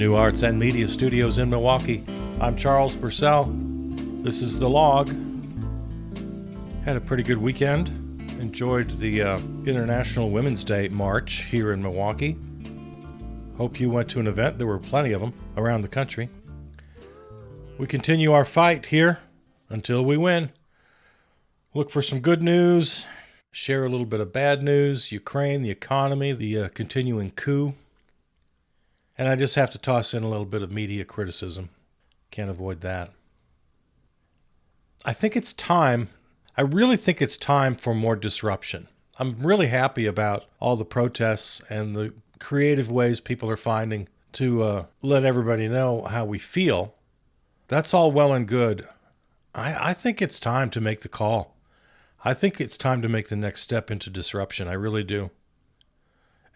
New Arts and Media Studios in Milwaukee. I'm Charles Purcell. This is The Log. Had a pretty good weekend. Enjoyed the International Women's Day March here in Milwaukee. Hope you went to an event. There were plenty of them around the country. We continue our fight here until we win. Look for some good news. Share a little bit of bad news. Ukraine, the economy, the continuing coup. And I just have to toss in a little bit of media criticism. Can't avoid that. I really think it's time for more disruption. I'm really happy about all the protests and the creative ways people are finding to let everybody know how we feel. That's all well and good. I think it's time to make the call. I think it's time to make the next step into disruption. I really do.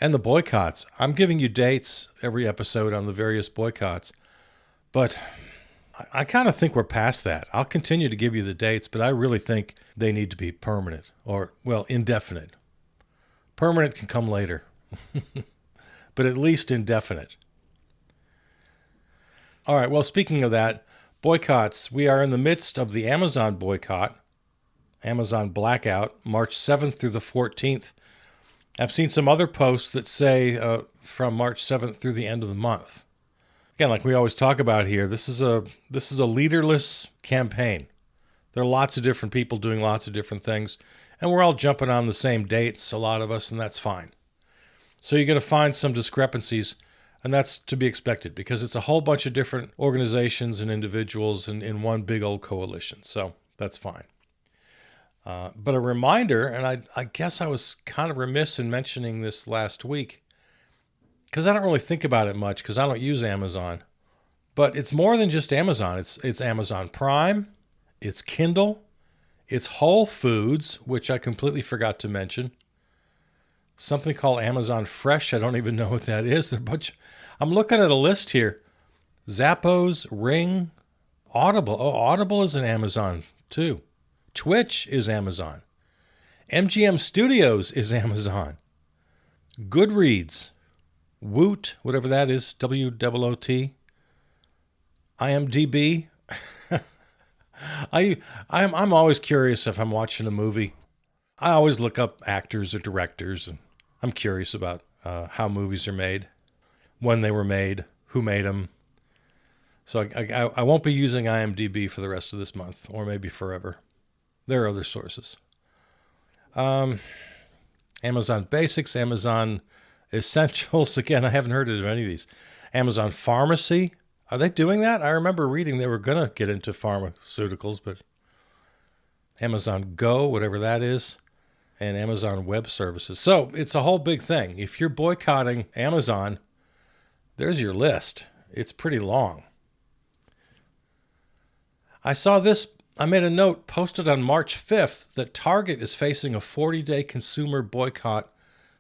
And the boycotts. I'm giving you dates every episode on the various boycotts. But I kind of think we're past that. I'll continue to give you the dates, but I really think they need to be permanent or, well, indefinite. Permanent can come later, but at least indefinite. All right, well, speaking of that, boycotts. We are in the midst of the Amazon boycott, Amazon blackout, March 7th through the 14th. I've seen some other posts that say from March 7th through the end of the month. Again, like we always talk about here, this is a leaderless campaign. There are lots of different people doing lots of different things, and we're all jumping on the same dates, a lot of us, and that's fine. So you're going to find some discrepancies, and that's to be expected because it's a whole bunch of different organizations and individuals in one big old coalition. So that's fine. But a reminder, and I guess I was kind of remiss in mentioning this last week, because I don't really think about it much because I don't use Amazon. But it's more than just Amazon. It's Amazon Prime, it's Kindle, it's Whole Foods, which I completely forgot to mention. Something called Amazon Fresh. I don't even know what that is. I'm looking at a list here. Zappos, Ring, Audible. Oh, Audible is an Amazon too. Twitch is Amazon. MGM Studios is Amazon. Goodreads, Woot, whatever that is, WOOT, IMDb. I'm always curious if I'm watching a movie. I always look up actors or directors, and I'm curious about how movies are made, when they were made, who made them. So I won't be using IMDb for the rest of this month, or maybe forever. There are other sources. Amazon Basics, Amazon Essentials. Again, I haven't heard of any of these. Amazon Pharmacy. Are they doing that? I remember reading they were going to get into pharmaceuticals, but Amazon Go, whatever that is, and Amazon Web Services. So it's a whole big thing. If you're boycotting Amazon, there's your list. It's pretty long. I made a note posted on March 5th that Target is facing a 40-day consumer boycott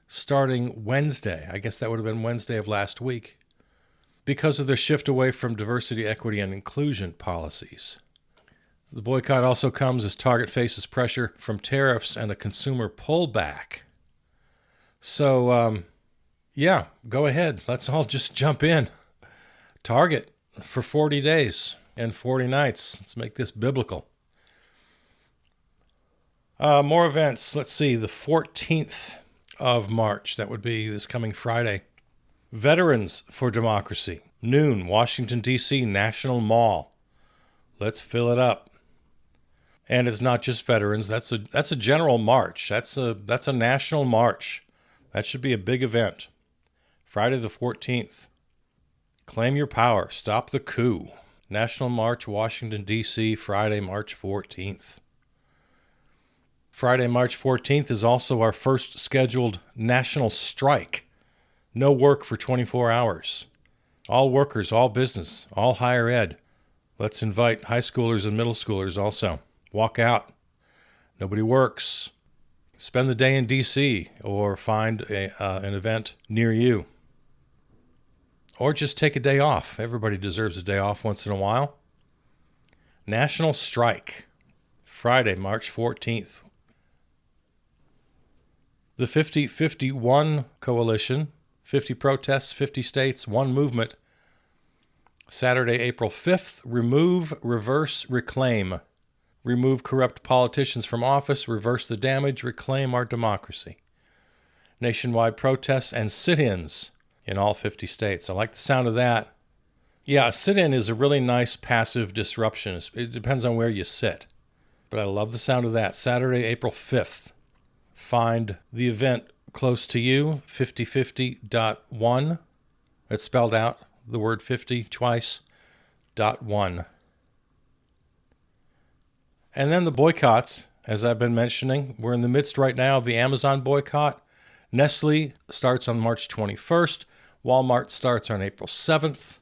starting Wednesday. I guess that would have been Wednesday of last week because of their shift away from diversity, equity, and inclusion policies. The boycott also comes as Target faces pressure from tariffs and a consumer pullback. So, yeah, go ahead. Let's all just jump in. Target for 40 days and 40 nights. Let's make this biblical. More events. Let's see. The 14th of March. That would be this coming Friday. Veterans for Democracy. Noon. Washington, D.C. National Mall. Let's fill it up. And it's not just veterans. That's a general march. That's a national march. That should be a big event. Friday the 14th. Claim your power. Stop the coup. National March, Washington, D.C., Friday, March 14th. Friday, March 14th is also our first scheduled national strike. No work for 24 hours. All workers, all business, all higher ed. Let's invite high schoolers and middle schoolers also. Walk out. Nobody works. Spend the day in D.C. or find an event near you. Or just take a day off. Everybody deserves a day off once in a while. National strike. Friday, March 14th. The 50-51 coalition, 50 protests, 50 states, one movement, Saturday, April 5th, remove, reverse, reclaim. Remove corrupt politicians from office, reverse the damage, reclaim our democracy. Nationwide protests and sit-ins in all 50 states. I like the sound of that. Yeah, a sit-in is a really nice passive disruption. It depends on where you sit. But I love the sound of that. Saturday, April 5th. Find the event close to you, 5050.1. It's spelled out, the word 50 twice, .1. And then the boycotts, as I've been mentioning. We're in the midst right now of the Amazon boycott. Nestle starts on March 21st. Walmart starts on April 7th.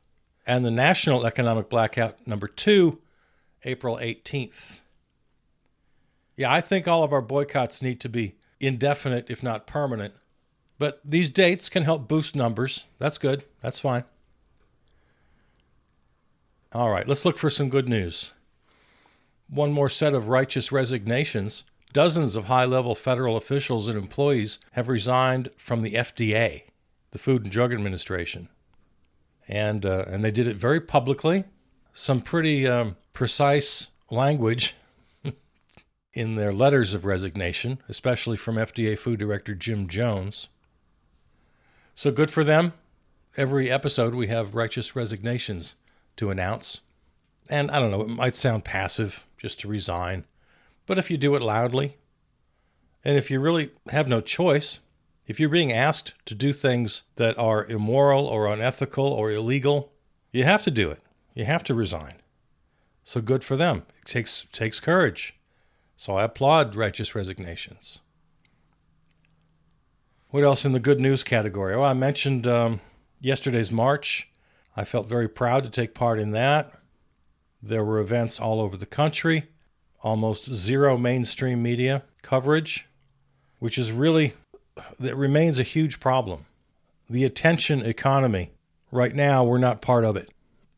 And the National Economic Blackout number 2, April 18th. Yeah, I think all of our boycotts need to be indefinite, if not permanent. But these dates can help boost numbers. That's good. That's fine. All right, let's look for some good news. One more set of righteous resignations. Dozens of high-level federal officials and employees have resigned from the FDA, the Food and Drug Administration. And they did it very publicly. Some pretty precise language in their letters of resignation, especially from FDA Food Director Jim Jones. So good for them. Every episode we have righteous resignations to announce. And I don't know, it might sound passive just to resign. But if you do it loudly, and if you really have no choice, if you're being asked to do things that are immoral or unethical or illegal, you have to do it. You have to resign. So good for them. It takes courage. So I applaud righteous resignations. What else in the good news category? Well, I mentioned yesterday's march. I felt very proud to take part in that. There were events all over the country. Almost zero mainstream media coverage, which is really, that remains a huge problem. The attention economy, right now, we're not part of it.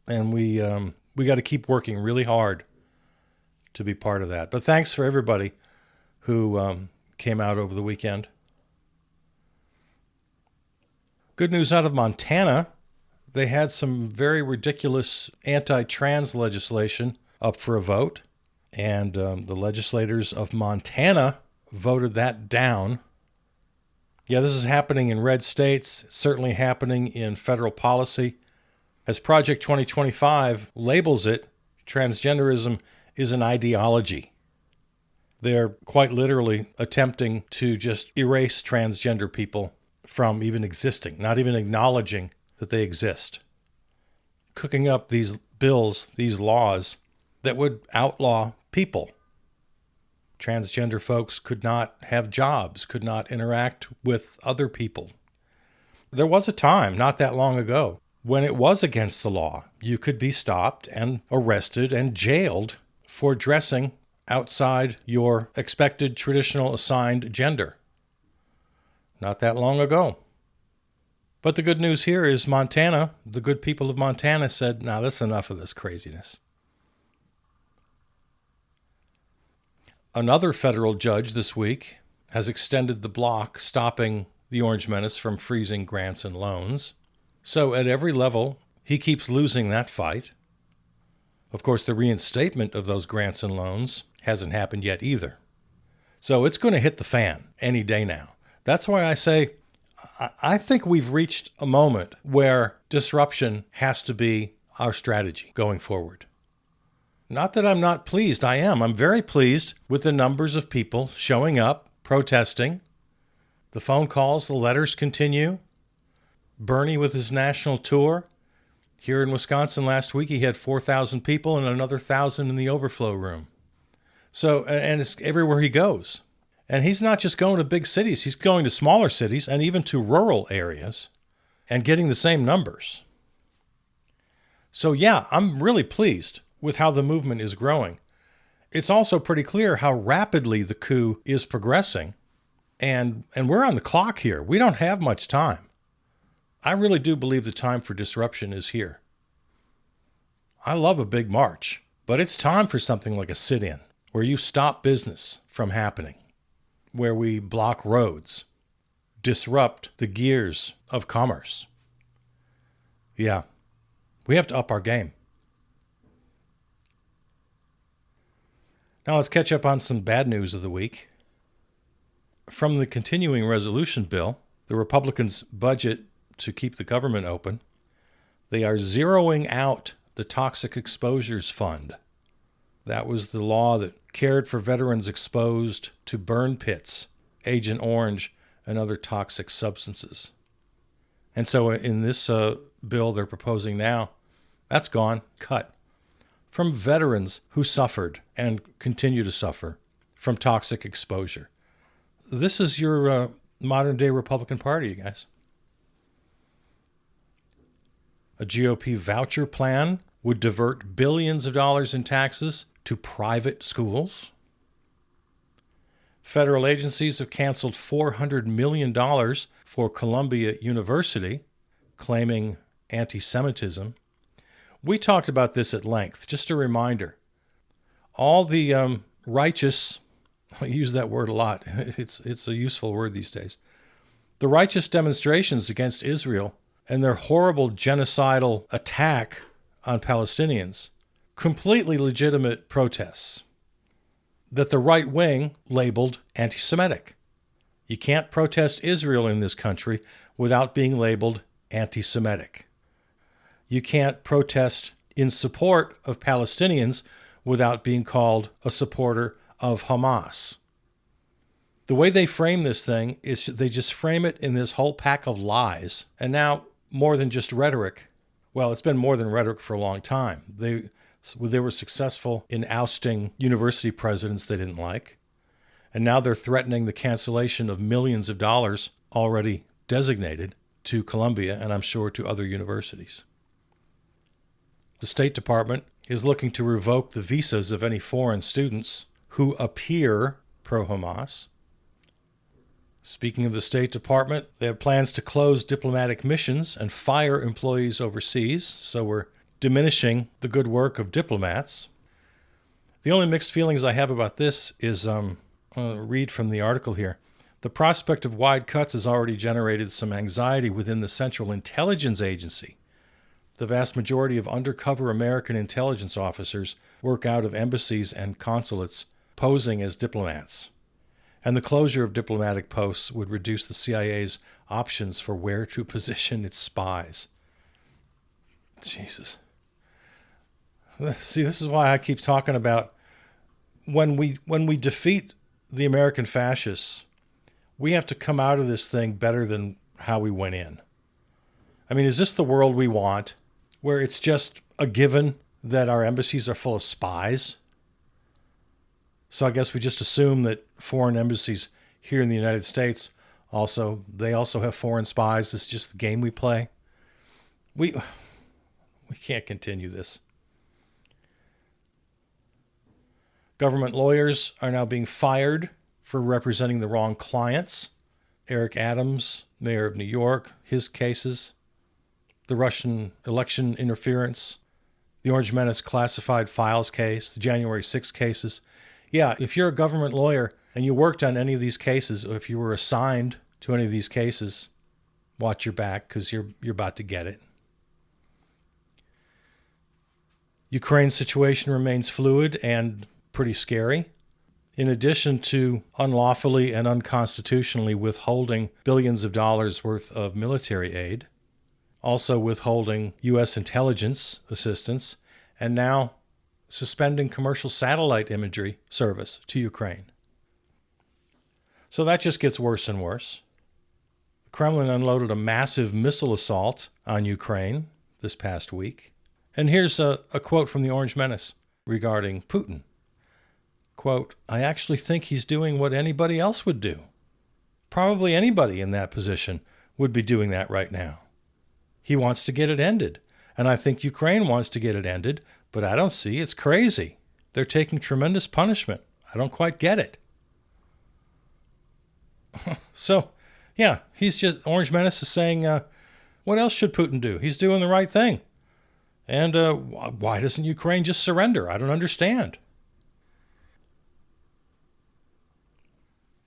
And we got to keep working really hard to be part of that. But thanks for everybody who came out over the weekend. Good news out of Montana. They had some very ridiculous anti-trans legislation up for a vote. And the legislators of Montana voted that down. Yeah, this is happening in red states, certainly happening in federal policy. As Project 2025 labels it, transgenderism is an ideology. They're quite literally attempting to just erase transgender people from even existing, not even acknowledging that they exist. Cooking up these bills, these laws that would outlaw people. Transgender folks could not have jobs, could not interact with other people. There was a time, not that long ago, when it was against the law. You could be stopped and arrested and jailed for dressing outside your expected traditional assigned gender. Not that long ago. But the good news here is Montana, the good people of Montana said, "Now, that's enough of this craziness." Another federal judge this week has extended the block, stopping the Orange Menace from freezing grants and loans. So at every level, he keeps losing that fight. Of course, the reinstatement of those grants and loans hasn't happened yet either. So it's going to hit the fan any day now. That's why I say I think we've reached a moment where disruption has to be our strategy going forward. Not that I'm not pleased. I am. I'm very pleased with the numbers of people showing up, protesting. The phone calls, the letters continue. Bernie with his national tour. Here in Wisconsin last week, he had 4,000 people and another 1,000 in the overflow room. So, and it's everywhere he goes. And he's not just going to big cities. He's going to smaller cities and even to rural areas and getting the same numbers. So yeah, I'm really pleased with how the movement is growing. It's also pretty clear how rapidly the coup is progressing. And we're on the clock here. We don't have much time. I really do believe the time for disruption is here. I love a big march, but it's time for something like a sit-in, where you stop business from happening, where we block roads, disrupt the gears of commerce. Yeah, We have to up our game. Now let's catch up on some bad news of the week. From the continuing resolution bill, the Republicans' budget to keep the government open, they are zeroing out the Toxic Exposures Fund. That was the law that cared for veterans exposed to burn pits, Agent Orange, and other toxic substances. And so in this bill they're proposing now, that's gone, cut, from veterans who suffered and continue to suffer from toxic exposure. This is your modern-day Republican Party, you guys. A GOP voucher plan would divert billions of dollars in taxes to private schools. Federal agencies have canceled $400 million for Columbia University, claiming anti-Semitism. We talked about this at length. Just a reminder. All the righteous, I use that word a lot. It's a useful word these days. The righteous demonstrations against Israel and their horrible genocidal attack on Palestinians, completely legitimate protests that the right wing labeled anti-Semitic. You can't protest Israel in this country without being labeled anti-Semitic. You can't protest in support of Palestinians without being called a supporter of Hamas. The way they frame this thing is they just frame it in this whole pack of lies. And now, more than just rhetoric, well, it's been more than rhetoric for a long time. They were successful in ousting university presidents they didn't like. And now they're threatening the cancellation of millions of dollars already designated to Columbia and I'm sure to other universities. The State Department is looking to revoke the visas of any foreign students who appear pro-Hamas. Speaking of the State Department, they have plans to close diplomatic missions and fire employees overseas, so we're diminishing the good work of diplomats. The only mixed feelings I have about this is, I'll read from the article here. The prospect of wide cuts has already generated some anxiety within the Central Intelligence Agency. The vast majority of undercover American intelligence officers work out of embassies and consulates posing as diplomats. And the closure of diplomatic posts would reduce the CIA's options for where to position its spies. Jesus. See, this is why I keep talking about when we defeat the American fascists, we have to come out of this thing better than how we went in. I mean, is this the world we want, where it's just a given that our embassies are full of spies? So I guess we just assume that foreign embassies here in the United States they also have foreign spies. This is just the game we play. We can't continue this. Government lawyers are now being fired for representing the wrong clients. Eric Adams, mayor of New York, his cases, the Russian election interference, the Orange Menace classified files case, the January 6 cases. Yeah, if you're a government lawyer and you worked on any of these cases, or if you were assigned to any of these cases, watch your back because you're about to get it. Ukraine's situation remains fluid and pretty scary. In addition to unlawfully and unconstitutionally withholding billions of dollars worth of military aid, also withholding U.S. intelligence assistance, and now suspending commercial satellite imagery service to Ukraine. So that just gets worse and worse. The Kremlin unloaded a massive missile assault on Ukraine this past week. And here's a quote from the Orange Menace regarding Putin. Quote, I actually think he's doing what anybody else would do. Probably anybody in that position would be doing that right now. He wants to get it ended. And I think Ukraine wants to get it ended, but I don't see. It's crazy. They're taking tremendous punishment. I don't quite get it. So, yeah, Orange Menace is saying, what else should Putin do? He's doing the right thing. And why doesn't Ukraine just surrender? I don't understand.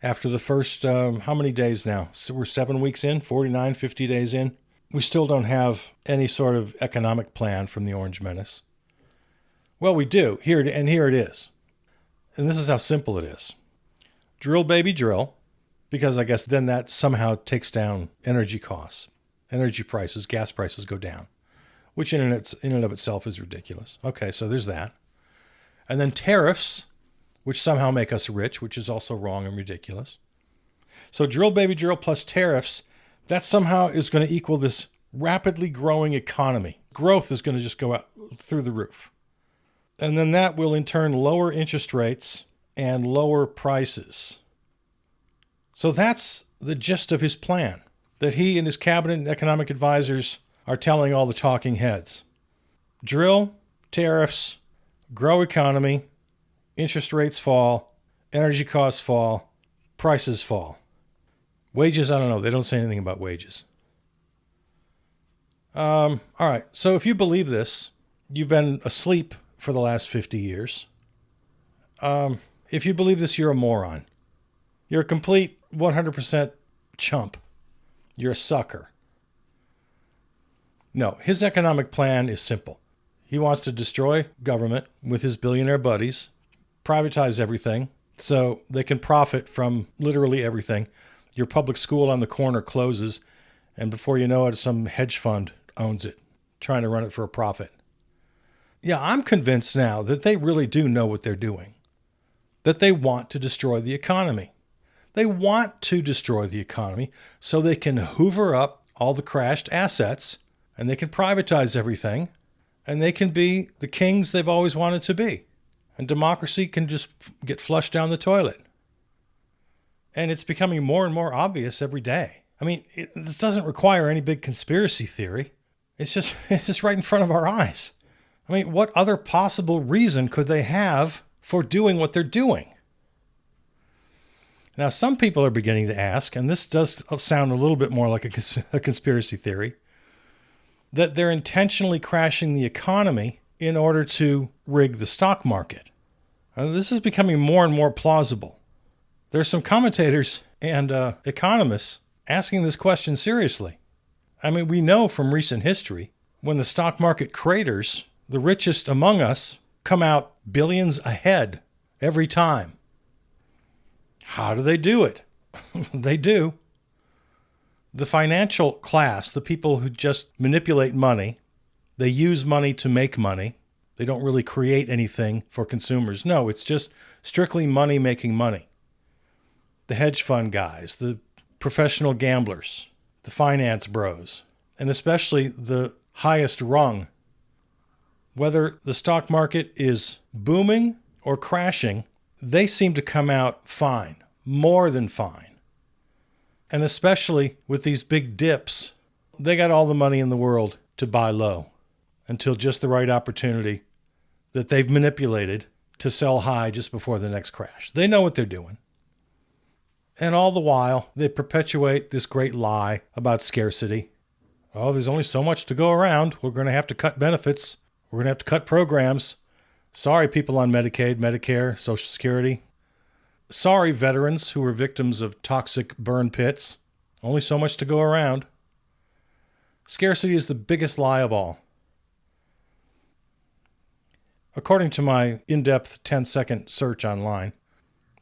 After the first, how many days now? So we're 7 weeks in, 49, 50 days in. we still don't have any sort of economic plan from the Orange Menace. Well, we do. Here it is. And this is how simple it is. Drill, baby, drill. Because I guess then that somehow takes down energy costs. Energy prices, gas prices go down, which in and of itself is ridiculous. Okay, so there's that. And then tariffs, which somehow make us rich, which is also wrong and ridiculous. So drill, baby, drill plus tariffs, that somehow is going to equal this rapidly growing economy. Growth is going to just go out through the roof. And then that will in turn lower interest rates and lower prices. So that's the gist of his plan, that he and his cabinet and economic advisors are telling all the talking heads. Drill, tariffs, grow economy, interest rates fall, energy costs fall, prices fall. Wages, I don't know. They don't say anything about wages. All right. So if you believe this, you've been asleep for the last 50 years. If you believe this, you're a moron. You're a complete 100% chump. You're a sucker. No, his economic plan is simple. He wants to destroy government with his billionaire buddies, privatize everything so they can profit from literally everything. Your public school on the corner closes, and before you know it, some hedge fund owns it, trying to run it for a profit. Yeah, I'm convinced now that they really do know what they're doing, that they want to destroy the economy. They want to destroy the economy so they can hoover up all the crashed assets and they can privatize everything and they can be the kings they've always wanted to be. And democracy can just get flushed down the toilet. And it's becoming more and more obvious every day. I mean, this doesn't require any big conspiracy theory. It's just right in front of our eyes. I mean, what other possible reason could they have for doing what they're doing? Now, some people are beginning to ask, and this does sound a little bit more like a conspiracy theory, that they're intentionally crashing the economy in order to rig the stock market. This is becoming more and more plausible. There's some commentators and economists asking this question seriously. I mean, we know from recent history, when the stock market craters, the richest among us come out billions ahead every time. How do they do it? They do. The financial class, the people who just manipulate money, they use money to make money. They don't really create anything for consumers. No, it's just strictly money making money. The hedge fund guys, the professional gamblers, the finance bros, and especially the highest rung. Whether the stock market is booming or crashing, they seem to come out fine, more than fine. And especially with these big dips, they got all the money in the world to buy low until just the right opportunity that they've manipulated to sell high just before the next crash. They know what they're doing. And all the while, they perpetuate this great lie about scarcity. Oh, there's only so much to go around. We're going to have to cut benefits. We're going to have to cut programs. Sorry, people on Medicaid, Medicare, Social Security. Sorry, veterans who were victims of toxic burn pits. Only so much to go around. Scarcity is the biggest lie of all. According to my in-depth 10-second search online,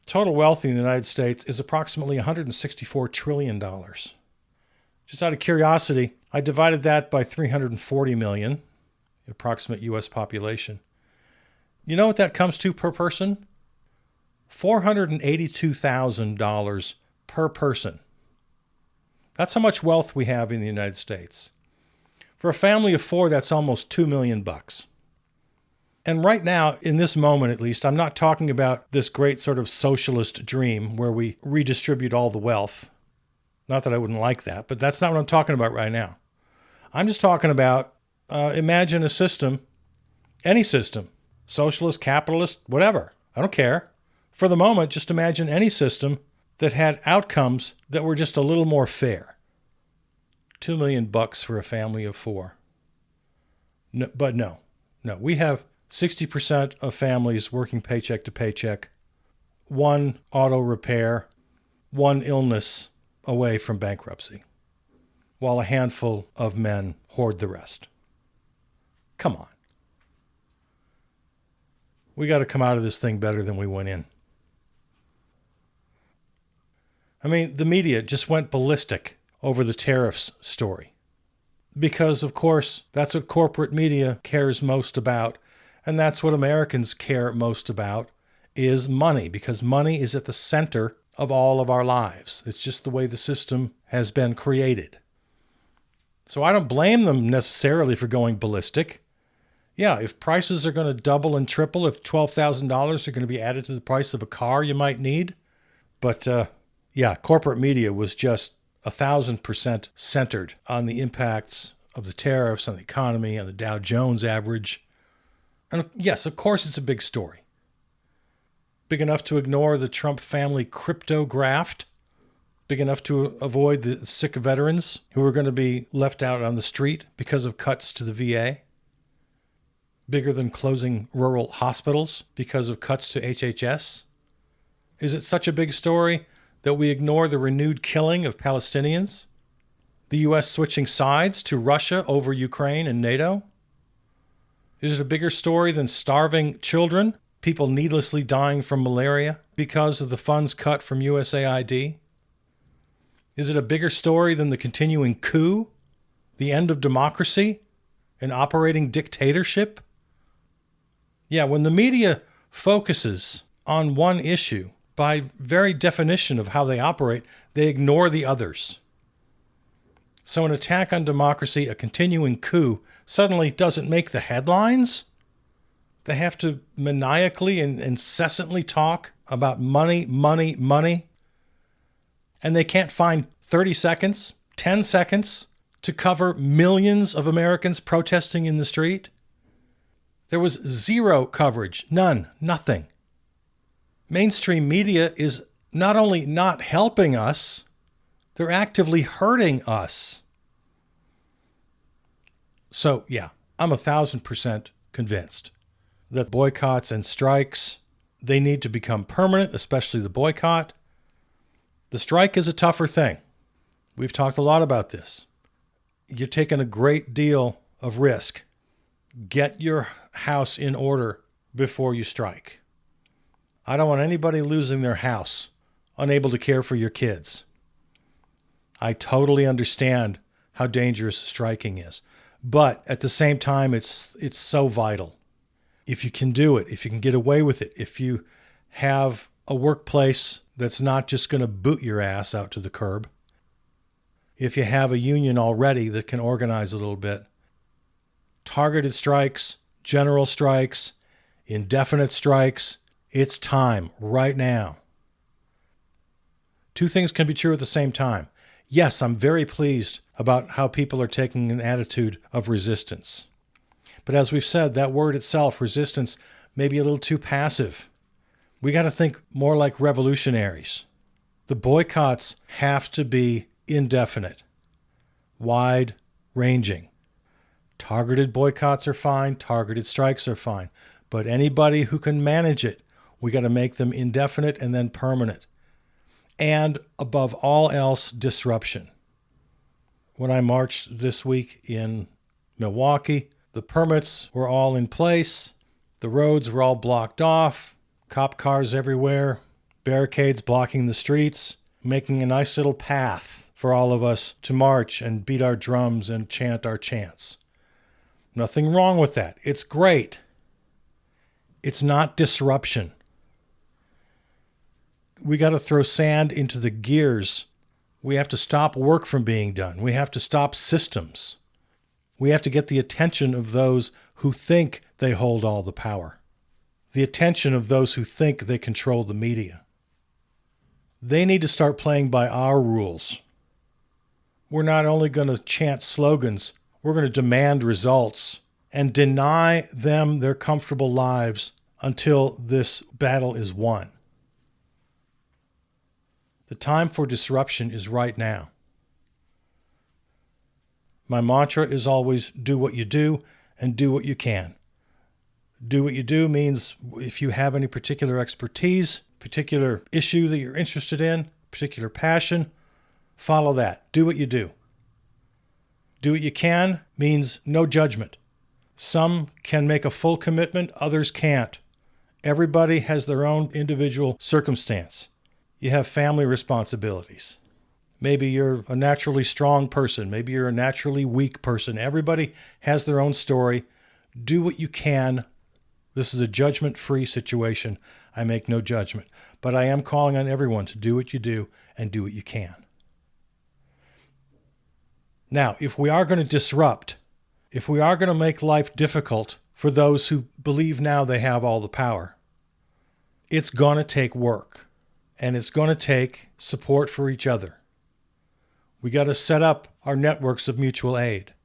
total wealth in the United States is approximately $164 trillion. Just out of curiosity, I divided that by 340 million, the approximate U.S. population. You know what that comes to per person? $482,000 per person. That's how much wealth we have in the United States. For a family of four, that's almost $2 million. And right now, in this moment at least, I'm not talking about this great sort of socialist dream where we redistribute all the wealth. Not that I wouldn't like that, but that's not what I'm talking about right now. I'm just talking about, imagine a system, any system, socialist, capitalist, whatever. I don't care. For the moment, just imagine any system that had outcomes that were just a little more fair. $2 million for a family of four. No, but no, we have 60% of families working paycheck to paycheck, one auto repair, one illness away from bankruptcy. while a handful of men hoard the rest. Come on. We got to come out of this thing better than we went in. I mean, the media just went ballistic over the tariffs story. Because, of course, that's what corporate media cares most about, and that's what Americans care most about, is money, because money is at the center of all of our lives. It's just the way the system has been created. So I don't blame them necessarily for going ballistic. Yeah, if prices are going to double and triple, if $12,000 are going to be added to the price of a car you might need. But yeah, corporate media was just 1,000% centered on the impacts of the tariffs on the economy, on the Dow Jones average. And yes, of course it's a big story. Big enough to ignore the Trump family crypto graft. Big enough to avoid the sick veterans who are going to be left out on the street because of cuts to the VA. Bigger than closing rural hospitals because of cuts to HHS? Is it such a big story that we ignore the renewed killing of Palestinians? The U.S. switching sides to Russia over Ukraine and NATO? Is it a bigger story than starving children, people needlessly dying from malaria because of the funds cut from USAID? Is it a bigger story than the continuing coup, the end of democracy, an operating dictatorship? Yeah, when the media focuses on one issue, by very definition of how they operate, they ignore the others. So an attack on democracy, a continuing coup, suddenly doesn't make the headlines? They have to maniacally and incessantly talk about money, money, money. And they can't find 30 seconds, 10 seconds to cover millions of Americans protesting in the street? There was zero coverage, none, nothing. Mainstream media is not only not helping us, they're actively hurting us. So, yeah, I'm 1,000% convinced that boycotts and strikes, they need to become permanent, especially the boycott. The strike is a tougher thing. We've talked a lot about this. You're taking a great deal of risk. Get your house in order before you strike. I don't want anybody losing their house, unable to care for your kids. I totally understand how dangerous striking is. But at the same time, it's so vital. If you can do it, if you can get away with it, if you have a workplace that's not just going to boot your ass out to the curb, if you have a union already that can organize a little bit, targeted strikes, general strikes, indefinite strikes, it's time right now. Two things can be true at the same time. Yes, I'm very pleased about how people are taking an attitude of resistance. But as we've said, that word itself, resistance, may be a little too passive. We got to think more like revolutionaries. The boycotts have to be indefinite, wide-ranging. Targeted boycotts are fine, targeted strikes are fine. But anybody who can manage it, we got to make them indefinite and then permanent. And above all else, disruption. When I marched this week in Milwaukee, the permits were all in place. The roads were all blocked off. Cop cars everywhere. Barricades blocking the streets. Making a nice little path for all of us to march and beat our drums and chant our chants. Nothing wrong with that. It's great. It's not disruption. We got to throw sand into the gears. We have to stop work from being done. We have to stop systems. We have to get the attention of those who think they hold all the power. The attention of those who think they control the media. They need to start playing by our rules. We're not only going to chant slogans, we're going to demand results and deny them their comfortable lives until this battle is won. The time for disruption is right now. My mantra is always do what you do and do what you can. Do what you do means if you have any particular expertise, particular issue that you're interested in, particular passion, follow that. Do what you do. Do what you can means no judgment. Some can make a full commitment, others can't. Everybody has their own individual circumstance. You have family responsibilities. Maybe you're a naturally strong person. Maybe you're a naturally weak person. Everybody has their own story. Do what you can. This is a judgment-free situation. I make no judgment. But I am calling on everyone to do what you do and do what you can. Now, if we are going to disrupt, if we are going to make life difficult for those who believe now they have all the power, it's going to take work. And it's going to take support for each other. We got to set up our networks of mutual aid.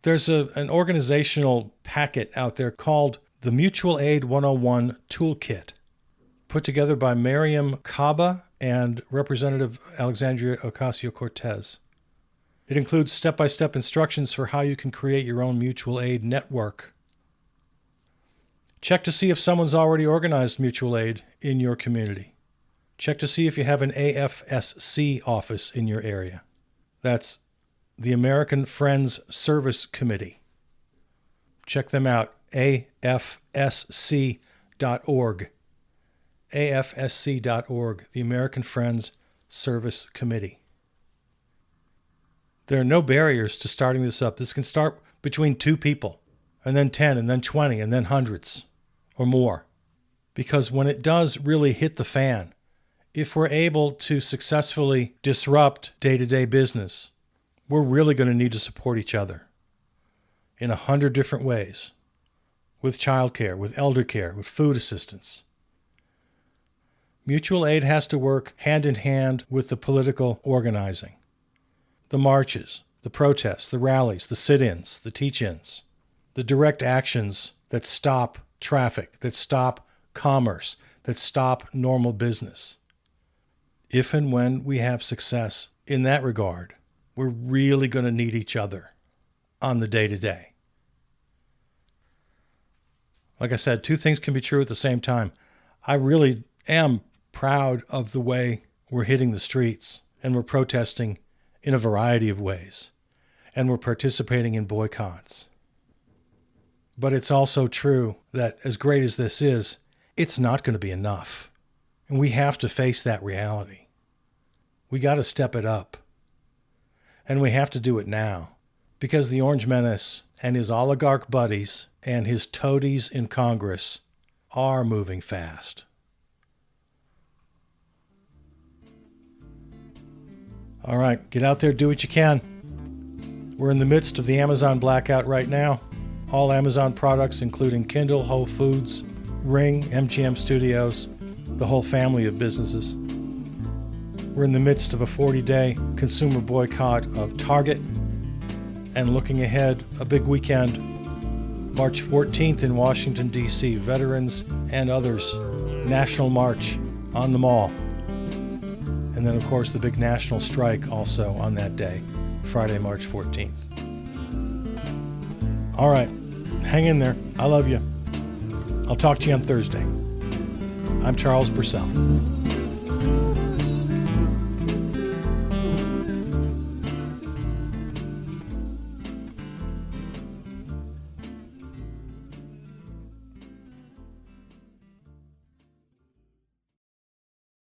There's an organizational packet out there called the Mutual Aid 101 Toolkit, put together by Miriam Kaba and Representative Alexandria Ocasio-Cortez. It includes step-by-step instructions for how you can create your own mutual aid network. Check to see if someone's already organized mutual aid in your community. Check to see if you have an AFSC office in your area. That's the American Friends Service Committee. Check them out, afsc.org. afsc.org, the American Friends Service Committee. There are no barriers to starting this up. This can start between 2 people, and then 10, and then 20, and then hundreds or more. Because when it does really hit the fan, if we're able to successfully disrupt day-to-day business, we're really going to need to support each other in 100 different ways, with childcare, with elder care, with food assistance. Mutual aid has to work hand in hand with the political organizing, the marches, the protests, the rallies, the sit-ins, the teach-ins, the direct actions that stop traffic, that stop commerce, that stop normal business. If and when we have success in that regard, we're really going to need each other on the day-to-day. Like I said, 2 things can be true at the same time. I really am proud of the way we're hitting the streets, and we're protesting in a variety of ways, and we're participating in boycotts. But it's also true that as great as this is, it's not going to be enough. And we have to face that reality. We got to step it up. And we have to do it now. Because the Orange Menace and his oligarch buddies and his toadies in Congress are moving fast. All right, get out there, do what you can. We're in the midst of the Amazon blackout right now. All Amazon products, including Kindle, Whole Foods, Ring, MGM Studios, the whole family of businesses. We're in the midst of a 40-day consumer boycott of Target, and looking ahead, a big weekend, March 14th in Washington, D.C., veterans and others, National March on the Mall. And then, of course, the big national strike also on that day, Friday, March 14th. All right, hang in there. I love you. I'll talk to you on Thursday. I'm Charles Purcell.